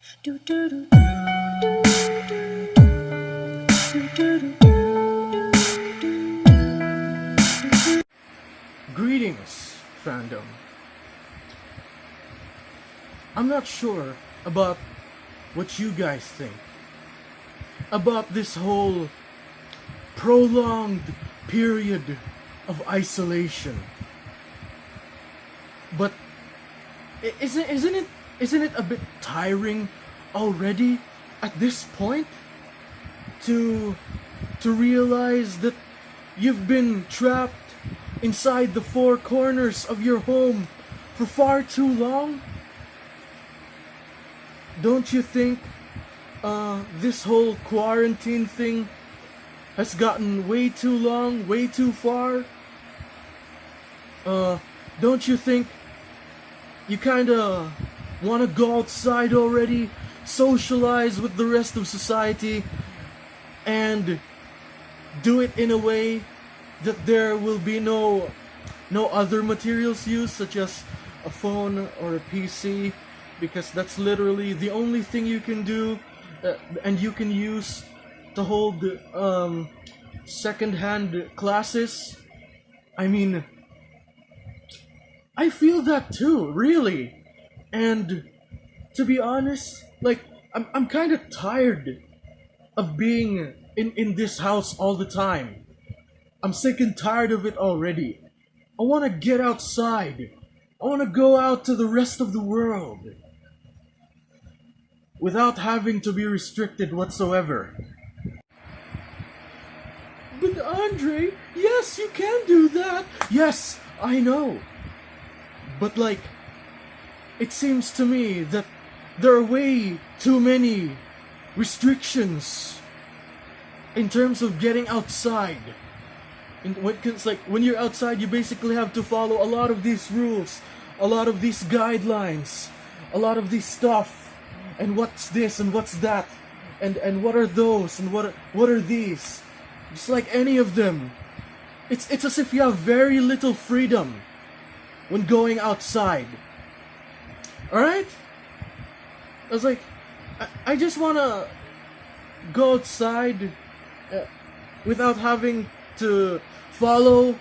Do do do do do do do do. Greetings, fandom. I'm not sure about what you guys think about this whole prolonged period of isolation. But isn't it a bit tiring already at this point to realize that you've been trapped inside the four corners of your home for far too long? Don't you think this whole quarantine thing has gotten way too long, way too far? Don't you think you kinda wanna go outside already, socialize with the rest of society, and do it in a way that there will be no other materials used, such as a phone or a PC, because that's literally the only thing you can do, and you can use to hold second-hand classes. I mean, I feel that too, really. And to be honest, like, I'm kind of tired of being in this house all the time. I'm sick and tired of it already. I want to get outside. I want to go out to the rest of the world without having to be restricted whatsoever. But Andre, yes, you can do that. Yes, I know. But like, it seems to me that there are way too many restrictions in terms of getting outside. It's like when you're outside, you basically have to follow a lot of these rules, a lot of these guidelines, a lot of this stuff, and what's this and what's that, and what are those and what are these? Just like any of them, it's as if you have very little freedom when going outside. All right? I was like, I just wanna go outside without having to follow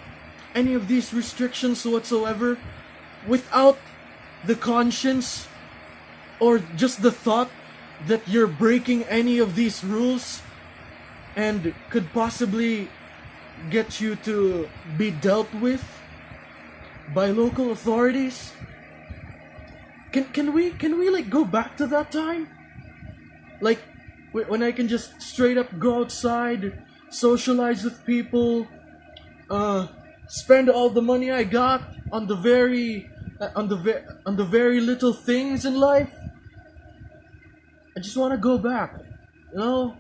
any of these restrictions whatsoever, without the conscience or just the thought that you're breaking any of these rules and could possibly get you to be dealt with by local authorities. Can we like go back to that time? Like when I can just straight up go outside, socialize with people, spend all the money I got on the very little things in life. I just want to go back, you know.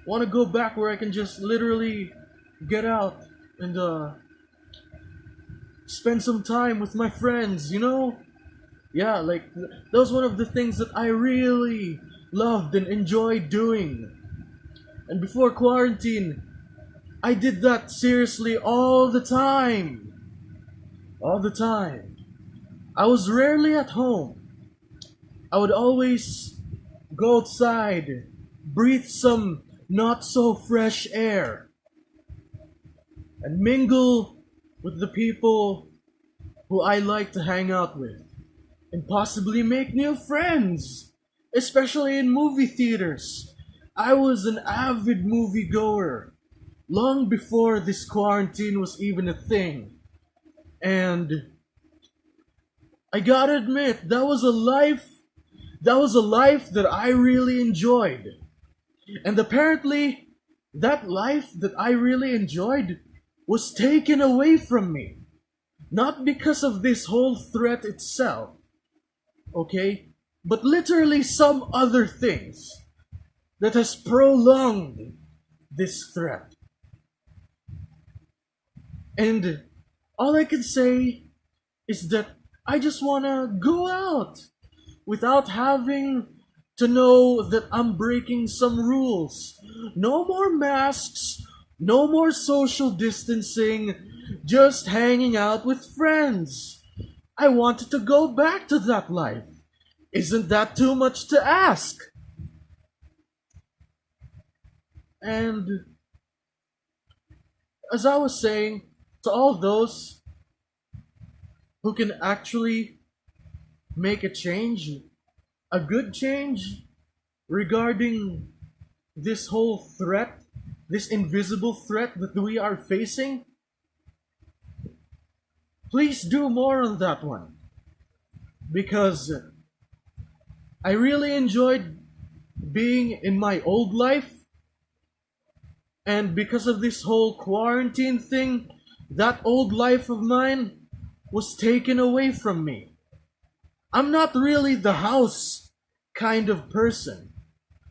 Want to go back where I can just literally get out and spend some time with my friends, you know. Yeah, like that was one of the things that I really loved and enjoyed doing. And before quarantine, I did that seriously all the time. All the time. I was rarely at home. I would always go outside, breathe some not so fresh air, and mingle with the people who I like to hang out with, and possibly make new friends, especially in movie theaters. I was an avid moviegoer long before this quarantine was even a thing. And I gotta admit, that was a life that I really enjoyed. And apparently, that life that I really enjoyed was taken away from me. Not because of this whole threat itself, okay? But literally some other things that has prolonged this threat. And all I can say is that I just wanna go out without having to know that I'm breaking some rules. No more masks, no more social distancing, just hanging out with friends. I wanted to go back to that life. Isn't that too much to ask? And as I was saying, to all those who can actually make a change, a good change regarding this whole threat, this invisible threat that we are facing, please do more on that one. Because I really enjoyed being in my old life, and because of this whole quarantine thing, that old life of mine was taken away from me. I'm not really the house kind of person.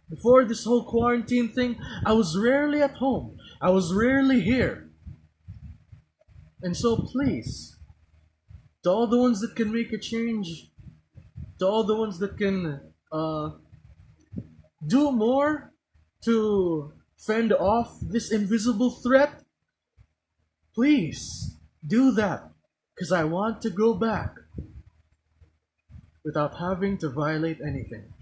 Before this whole quarantine thing, I was rarely at home. I was rarely here. And so please, to all the ones that can make a change, to all the ones that can do more to fend off this invisible threat, please do that. Because I want to go back without having to violate anything.